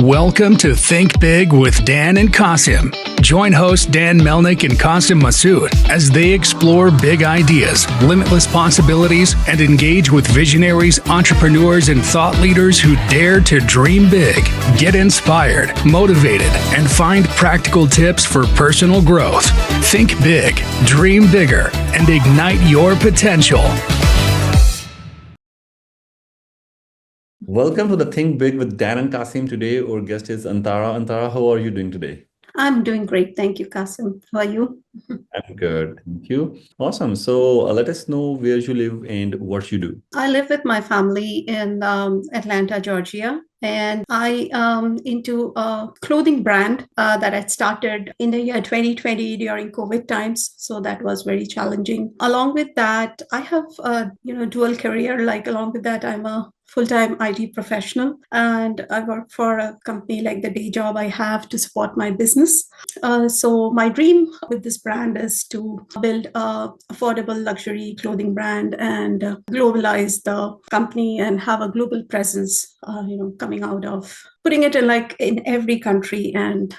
Welcome to Think Big with Dan and Qasim. Join hosts Dan Melnick and Qasim Masood as they explore big ideas, limitless possibilities, and engage with visionaries, entrepreneurs, and thought leaders who dare to dream big, get inspired, motivated, and find practical tips for personal growth. Think big, dream bigger, and ignite your potential. Welcome to the Think Big with Dan and Qasim. Today, our guest is Antara. Antara, how are you doing today? I'm doing great. Thank you, Qasim. How are you? I'm good. Thank you. Awesome. So let us know where you live and what you do. I live with my family in Atlanta, Georgia. And I into a clothing brand that I started in the year 2020 during COVID times. So that was very challenging. Along with that, I have a dual career. Like along with that, I'm a full-time IT professional, and I work for a company like the day job I have to support my business. So my dream with this brand is to build a affordable luxury clothing brand and globalize the company and have a global presence, coming out of putting it in every country and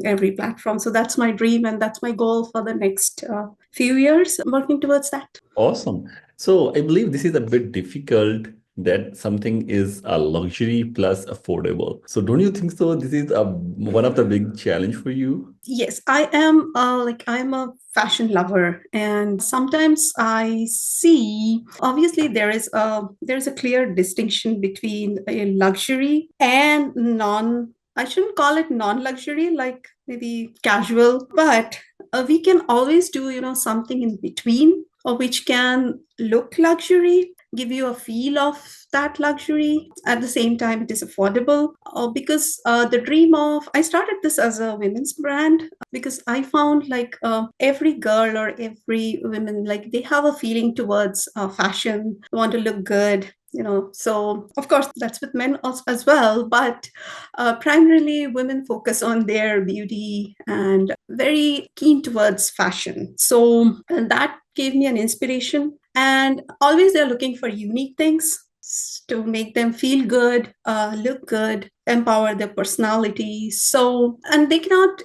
every platform. So that's my dream and that's my goal for the next few years. I'm working towards that. Awesome. So I believe this is a bit difficult that something is a luxury plus affordable. So don't you think so? This is one of the big challenge for you? Yes, I am I'm a fashion lover, and sometimes I see obviously there's a clear distinction between a luxury and non. I shouldn't call it non-luxury, like maybe casual, but we can always do something in between, or which can look luxury, give you a feel of that luxury. At the same time, it is affordable because the dream of I started this as a women's brand because I found every girl or every woman, like they have a feeling towards fashion, want to look good. So of course that's with men as well, but primarily women focus on their beauty and very keen towards fashion. So and that gave me an inspiration, and always they're looking for unique things to make them feel good, look good, empower their personality. So, and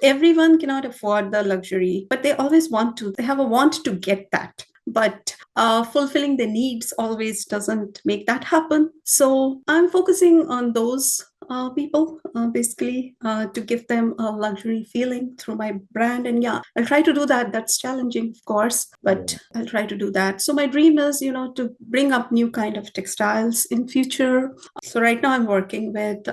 everyone cannot afford the luxury, but they always they have a want to get that. But fulfilling the needs always doesn't make that happen. So I'm focusing on those people basically to give them a luxury feeling through my brand. And yeah, I'll try to do that. That's challenging, of course, but I'll try to do that. So my dream is, to bring up new kind of textiles in future. So right now I'm working with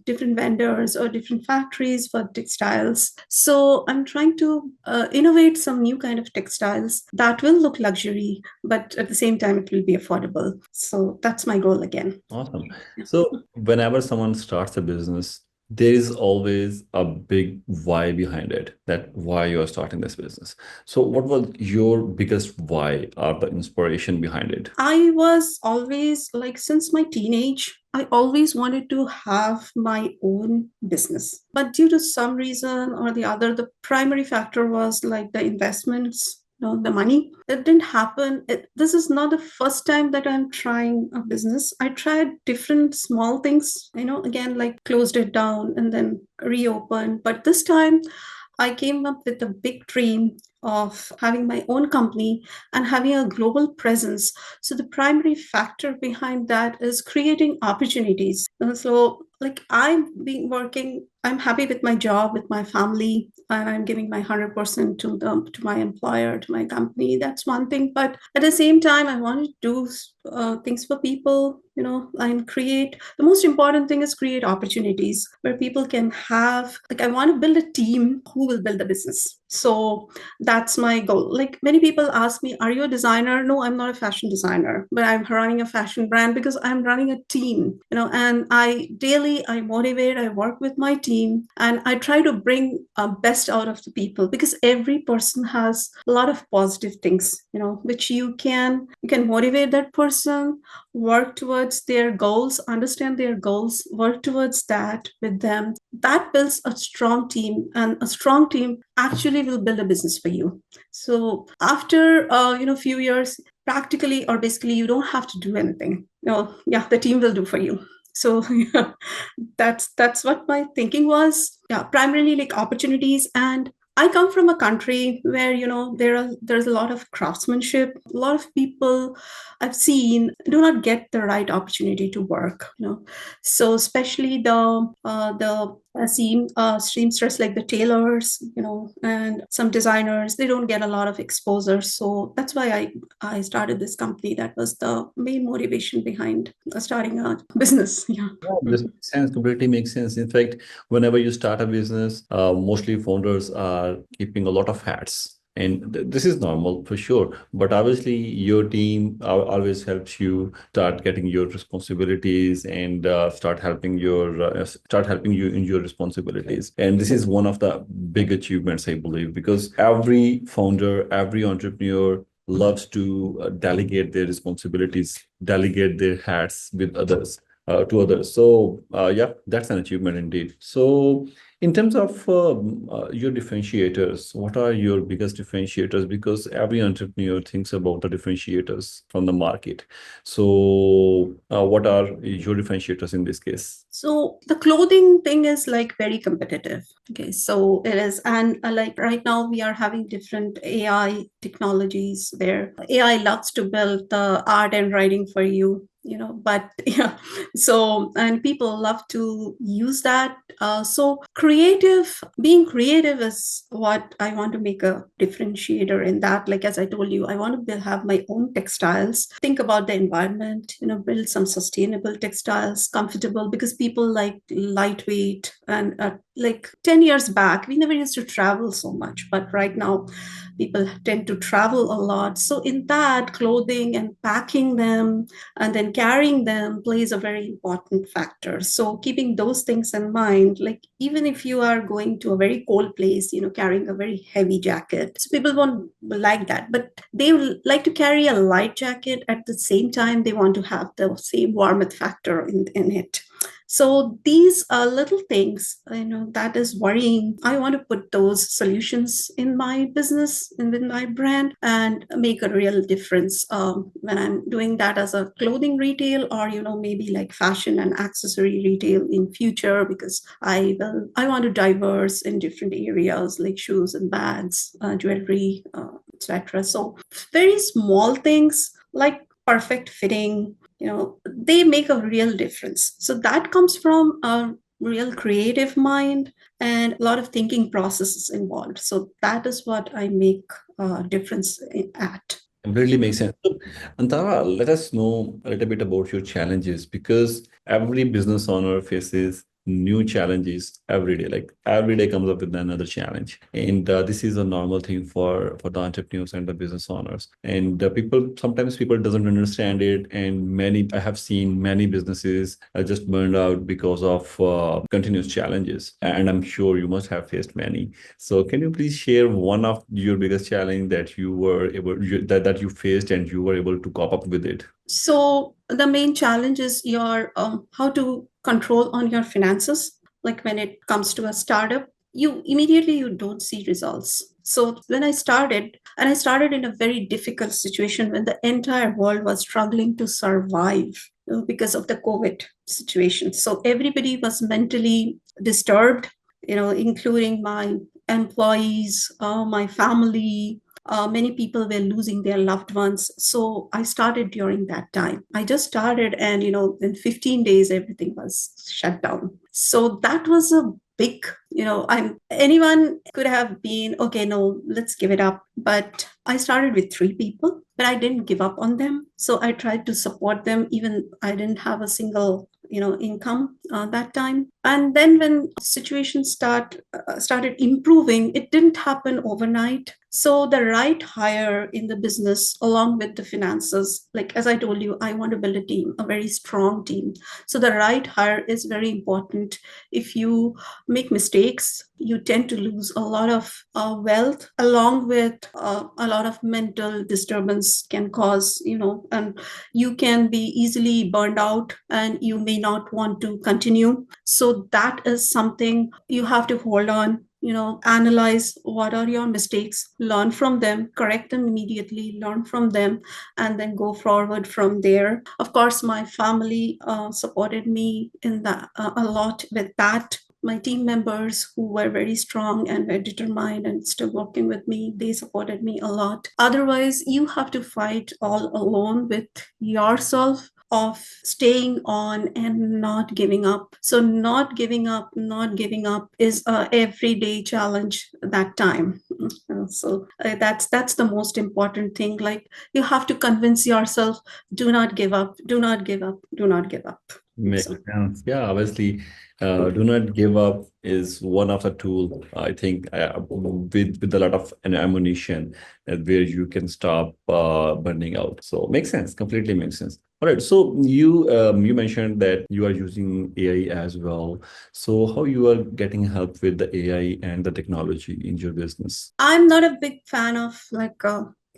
different vendors or different factories for textiles. So I'm trying to innovate some new kind of textiles that will look luxury, but at the same time, it will be affordable. So that's my goal again. Awesome. So whenever someone starts a business, there is always a big why behind it, that why you are starting this business. So what was your biggest why or the inspiration behind it? I was always since my teenage, I always wanted to have my own business. But due to some reason or the other, the primary factor was like the investments, the money. That didn't happen. This is not the first time that I'm trying a business. I tried different small things, again, like closed it down and then reopened. But this time I came up with a big dream of having my own company and having a global presence. So the primary factor behind that is creating opportunities. So I'm happy with my job, with my family, and I'm giving my 100% to my employer, to my company. That's one thing. But at the same time, I want to do things for people, and create. The most important thing is create opportunities where people can have, I want to build a team who will build the business. So that's my goal. Like many people ask me, are you a designer? No, I'm not a fashion designer, but I'm running a fashion brand because I'm running a team, and I motivate, I work with my team, and I try to bring best out of the people, because every person has a lot of positive things, which you can motivate that person, work towards their goals, understand their goals, work towards that with them. That builds a strong team, and a strong team actually will build a business for you. So after few years, practically or basically, you don't have to do anything. The team will do for you. So yeah, that's what my thinking was. Yeah, primarily like opportunities. And I come from a country where, there's a lot of craftsmanship. A lot of people I've seen do not get the right opportunity to work. So especially the seamstress, like the tailors, and some designers, they don't get a lot of exposure. So that's why I started this company. That was the main motivation behind starting a business. Yeah. Yeah, this makes sense, completely makes sense. In fact, whenever you start a business, mostly founders are keeping a lot of hats. And this is normal for sure. But obviously, your team always helps you start getting your responsibilities and start helping you in your responsibilities. And this is one of the big achievements, I believe, because every founder, every entrepreneur loves to delegate their responsibilities, delegate their hats with others to others. So yeah, that's an achievement indeed. So in terms of your differentiators, what are your biggest differentiators? Because every entrepreneur thinks about the differentiators from the market. So what are your differentiators in this case? So the clothing thing is like very competitive. Okay, so it is, and like right now we are having different AI technologies where AI loves to build the art and writing for you, but yeah, so and people love to use that. So being creative is what I want to make a differentiator in that. Like as I told you, I want to have my own textiles. Think about the environment, build some sustainable textiles, comfortable, because people like lightweight. And like 10 years back, we never used to travel so much, but right now people tend to travel a lot. So in that, clothing and packing them and then carrying them plays a very important factor. So keeping those things in mind, like even if you are going to a very cold place, carrying a very heavy jacket, so people won't like that, but they will like to carry a light jacket. At the same time, they want to have the same warmth factor in it. So these are little things, that is worrying. I want to put those solutions in my business and with my brand and make a real difference when I'm doing that as a clothing retail, or maybe like fashion and accessory retail in future, because I want to diverse in different areas like shoes and bags, jewelry, etc. So very small things like perfect fitting, they make a real difference. So that comes from a real creative mind and a lot of thinking processes involved. So that is what I make a difference at. Completely makes sense. Antara, let us know a little bit about your challenges because every business owner faces new challenges every day. Like every day comes up with another challenge, and this is a normal thing for the entrepreneurs and the business owners. And people sometimes people doesn't understand it, and many I have seen many businesses just burned out because of continuous challenges. And I'm sure you must have faced many. So can you please share one of your biggest challenge that that you faced and you were able to cope up with it? So the main challenge is your how to control on your finances. Like when it comes to a startup, you don't see results. So when I started, and I started in a very difficult situation when the entire world was struggling to survive, because of the COVID situation. So everybody was mentally disturbed, including my employees, my family. Many people were losing their loved ones. So I started during that time. I just started, and in 15 days, everything was shut down. So that was a big, anyone could have been, okay, no, let's give it up. But I started with 3 people, but I didn't give up on them. So I tried to support them, even I didn't have a single income that time. And then when situations started improving, it didn't happen overnight. So the right hire in the business, along with the finances, like as I told you, I want to build a team, a very strong team. So the right hire is very important. If you make mistakes, you tend to lose a lot of wealth, along with a lot of mental disturbance can cause, and you can be easily burned out and you may not want to continue. So that is something you have to hold on. analyze what are your mistakes, learn from them, correct them immediately, learn from them, and then go forward from there. Of course, my family supported me in that a lot with that. My team members who were very strong and were determined and still working with me, they supported me a lot. Otherwise, you have to fight all alone with yourself of staying on and not giving up. So not giving up is a everyday challenge that time. So that's the most important thing. Like you have to convince yourself, do not give up, do not give up, do not give up. Makes So sense. Yeah, obviously, do not give up is one of the tool I think with a lot of an ammunition where you can stop burning out. So makes sense. Completely makes sense. All right. So you mentioned that you are using AI as well. So how you are getting help with the AI and the technology in your business? I'm not a big fan of like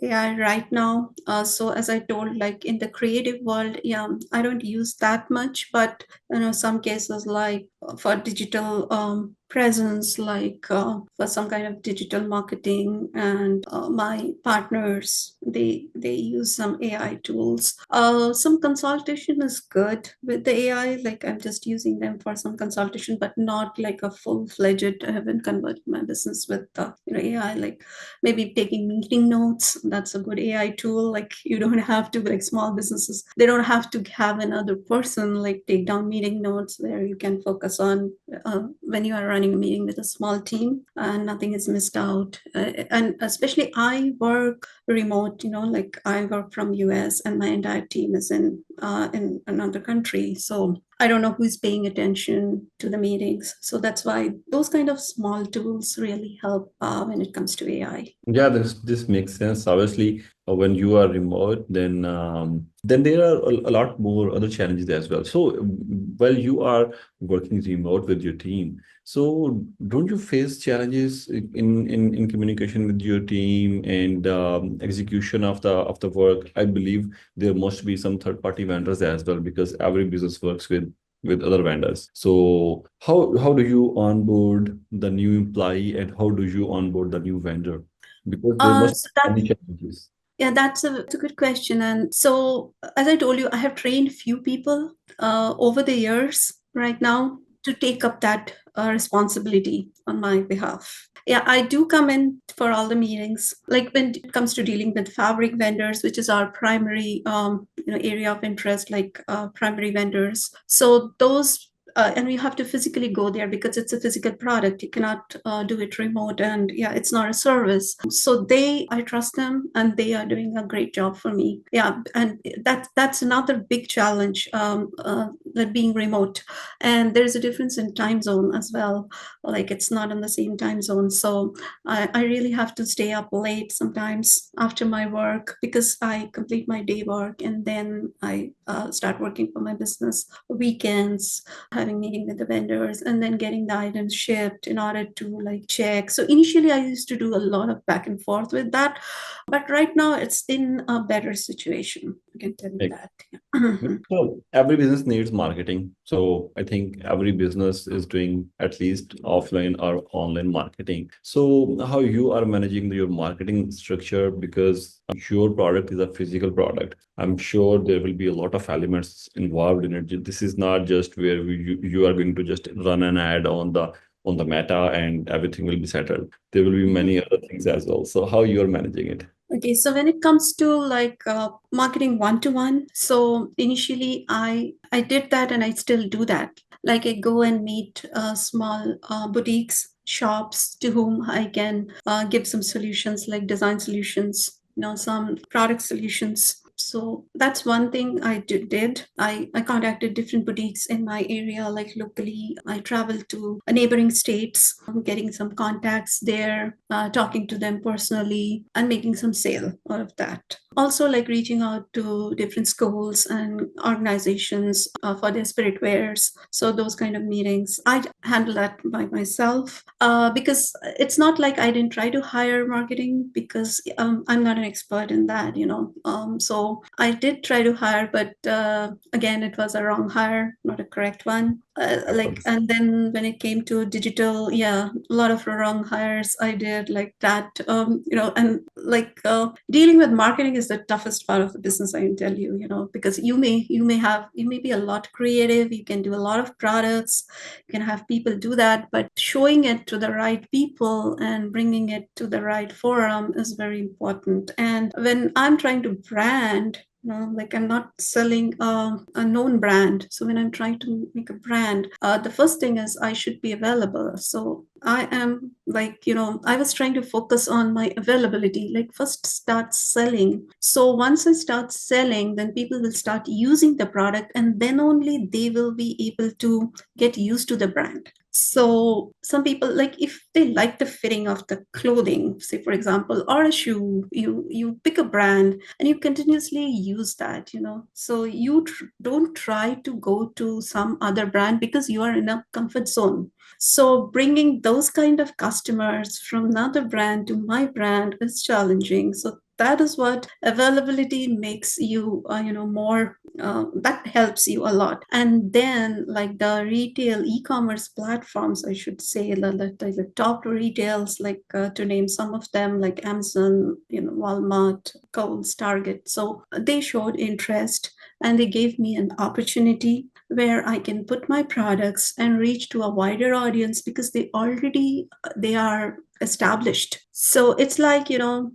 AI right now. So as I told, like in the creative world, yeah, I don't use that much. But some cases like for digital presence, like for some kind of digital marketing, and my partners, they use some AI tools. Some consultation is good with the AI. Like I'm just using them for some consultation, but not like a full-fledged. I haven't converted my business with AI. Like maybe taking meeting notes. That's a good AI tool. Like you don't have to, like small businesses, they don't have to have another person like take down meeting notes. There you can focus on when you are running a meeting with a small team and nothing is missed out. And especially I work remote, like I work from US and my entire team is in another country. So I don't know who's paying attention to the meetings. So that's why those kind of small tools really help when it comes to AI. Yeah, this makes sense. Obviously, when you are remote, then there are a lot more other challenges as well. So while you are working remote with your team, so don't you face challenges in communication with your team and execution of the work? I believe there must be some third party vendors as well because every business works with other vendors. So how do you onboard the new employee and how do you onboard the new vendor? Because there must So be that many challenges. Yeah, that's a good question. And so, as I told you, I have trained few people over the years right now to take up that responsibility on my behalf. Yeah, I do come in for all the meetings. Like when it comes to dealing with fabric vendors, which is our primary area of interest, like primary vendors. So those and we have to physically go there because it's a physical product. You cannot do it remote, and yeah, it's not a service. So I trust them, and they are doing a great job for me. Yeah, and that's another big challenge, that being remote, and there's a difference in time zone as well. Like it's not in the same time zone, so I really have to stay up late sometimes after my work because I complete my day work and then I start working for my business weekends, having meeting with the vendors and then getting the items shipped in order to like check. So initially I used to do a lot of back and forth with that, but right now it's in a better situation. I can tell you that. So every business needs marketing. So I think every business is doing at least offline or online marketing. So how you are managing your marketing structure because your product is a physical product. I'm sure there will be a lot of elements involved in it. This is not just where you are going to just run an ad on the meta and everything will be settled. There will be many other things as well. So how you are managing it? Okay, so when it comes to like marketing one-to-one, so initially I did that and I still do that. Like I go and meet small boutiques, shops to whom I can give some solutions like design solutions, some product solutions. So that's one thing I did. I contacted different boutiques in my area, like locally. I traveled to neighboring states, getting some contacts there, talking to them personally, and making some sale out of that. Also, like reaching out to different schools and organizations for their spirit wares. So those kind of meetings, I handle that by myself because it's not like I didn't try to hire marketing because I'm not an expert in that. So I did try to hire, but again, it was a wrong hire, not a correct one. And then when it came to digital, yeah, a lot of wrong hires I did like that. And dealing with marketing is the toughest part of the business, I can tell you, because you may be a lot creative, you can do a lot of products, you can have people do that, but showing it to the right people and bringing it to the right forum is very important. And when I'm trying to brand, I'm not selling a known brand. So when I'm trying to make a brand, the first thing is I should be available. So I am I was trying to focus on my availability, like first start selling. So once I start selling, then people will start using the product, and then only they will be able to get used to the brand. So some people, like if they like the fitting of the clothing, say for example, or a shoe, you pick a brand and you continuously use that, so you don't try to go to some other brand because you are in a comfort zone. So bringing those kind of customers from another brand to my brand is challenging. So that is what availability makes you, more, that helps you a lot. And then like the retail e-commerce platforms, I should say, the top retails, to name some of them, like Amazon, Walmart, Kohl's, Target. So they showed interest and they gave me an opportunity where I can put my products and reach to a wider audience because they are established. So it's like,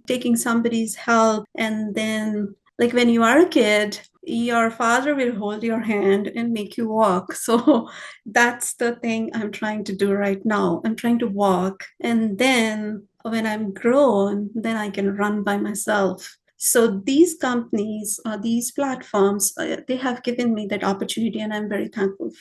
taking somebody's help, and then like when you are a kid, your father will hold your hand and make you walk. So that's the thing I'm trying to do right now. I'm trying to walk, and then when I'm grown, then I can run by myself. So these companies, these platforms, they have given me that opportunity, and I'm very thankful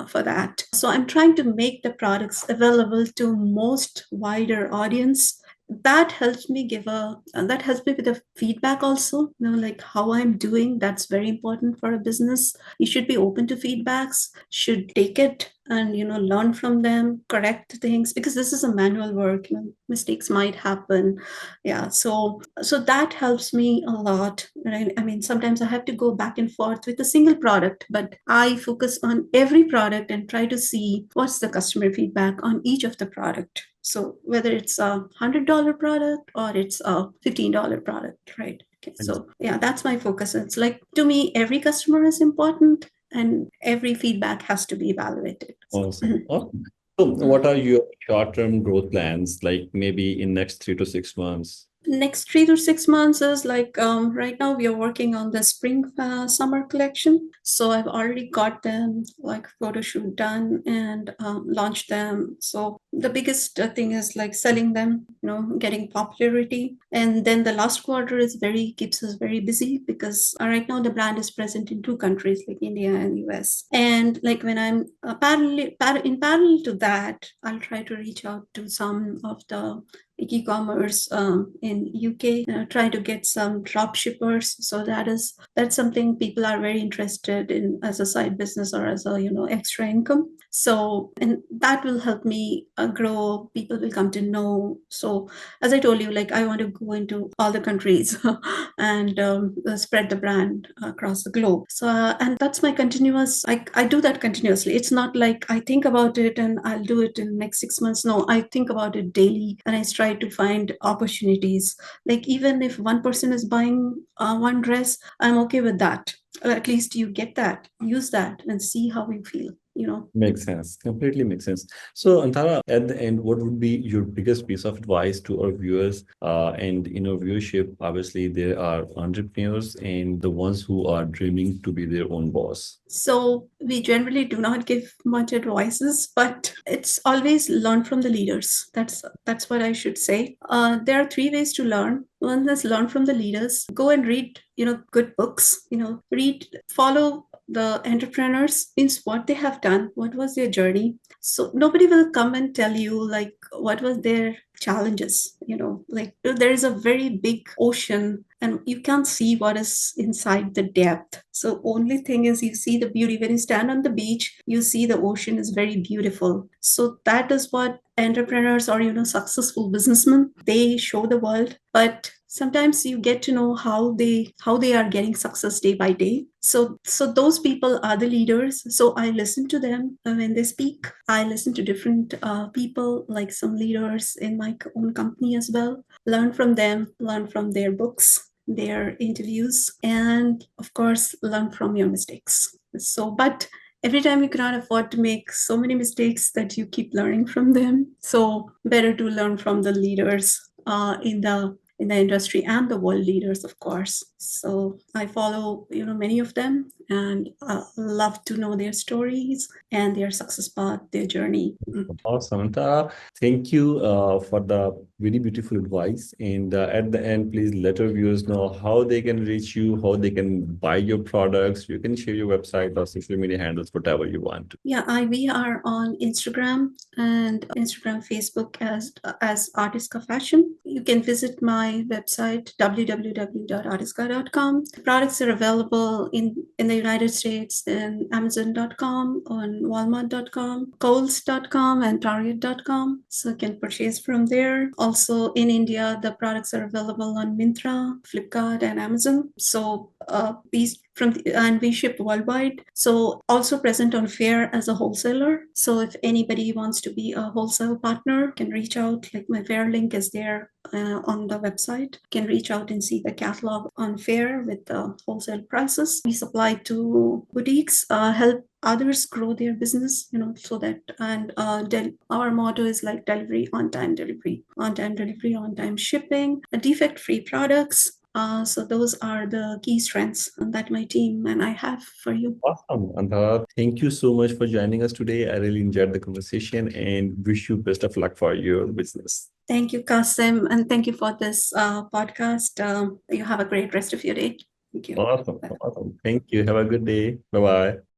for that. So I'm trying to make the products available to most wider audience. That helps me that helps me with the feedback also, like how I'm doing. That's very important for a business. You should be open to feedbacks, should take it and learn from them, correct things, because this is a manual work, mistakes might happen. Yeah, so that helps me a lot. I mean, sometimes I have to go back and forth with a single product, but I focus on every product and try to see what's the customer feedback on each of the product. So whether it's $100 product or it's a $15 product, right? Okay, so yeah, that's my focus. It's like, to me, every customer is important and every feedback has to be evaluated. Awesome. Awesome. So what are your short-term growth plans, like maybe in next 3 to 6 months? Next 3 to 6 months is like, right now we are working on the spring summer collection. So I've already got them like photo shoot done and launched them. So the biggest thing is like selling them, getting popularity. And then the last quarter keeps us very busy because right now the brand is present in 2 countries, like India and US. And like when I'm in parallel to that, I'll try to reach out to some of the e-commerce in UK, try to get some drop shippers. So that's something people are very interested in as a side business or as a extra income. So, and that will help me grow. People will come to know. So as I told you, like I want to go into all the countries and spread the brand across the globe. So and that's my continuous, I do that continuously. It's not like I think about it and I'll do it in the next 6 months. No, I think about it daily and I try to find opportunities. Like even if one person is buying one dress, I'm okay with that. At least you get that, use that and see how you feel. Makes sense. Completely makes sense. So, Antara, at the end, what would be your biggest piece of advice to our viewers? And in our viewership, obviously, there are entrepreneurs and the ones who are dreaming to be their own boss. So we generally do not give much advices, but it's always learn from the leaders. That's what I should say. There are 3 ways to learn. One is learn from the leaders. Go and read, good books. Follow the entrepreneurs, means what they have done, what was their journey. So nobody will come and tell you like what was their challenges. Like there is a very big ocean and you can't see what is inside the depth. So only thing is you see the beauty. When you stand on the beach, you see the ocean is very beautiful. So that is what entrepreneurs or successful businessmen, they show the world. But sometimes you get to know how they are getting success day by day. So those people are the leaders. So I listen to them when they speak. I listen to different people, like some leaders in my own company as well. Learn from them, learn from their books, their interviews, and of course, learn from your mistakes. So, but every time you cannot afford to make so many mistakes that you keep learning from them. So better to learn from the leaders in the industry and the world leaders, of course. So I follow, many of them, and love to know their stories and their success path, their journey. Awesome. Antara, thank you for the very beautiful advice. And at the end, please let our viewers know how they can reach you, how they can buy your products. You can share your website or social media handles, whatever you want. Yeah, we are on Instagram and Facebook as Artisca Fashion. You can visit my website www.artisca.com. The products are available in the United States in Amazon.com, on Walmart.com, Kohl's.com, and Target.com. So you can purchase from there. Also in India, the products are available on Myntra, Flipkart, and Amazon. So and we ship worldwide. So also present on Fair as a wholesaler. So if anybody wants to be a wholesale partner, can reach out. Like my Fair link is there on the website. Can reach out and see the catalog on Fair with the wholesale prices. We supply to boutiques, help others grow their business, so that, and our motto is like delivery, on time delivery, on time shipping, defect free products. So those are the key strengths that my team and I have for you. Awesome. Antara, thank you so much for joining us today. I really enjoyed the conversation and wish you best of luck for your business. Thank you, Qasim, and thank you for this podcast. You have a great rest of your day. Thank you. Awesome. Bye. Awesome. Thank you. Have a good day. Bye bye.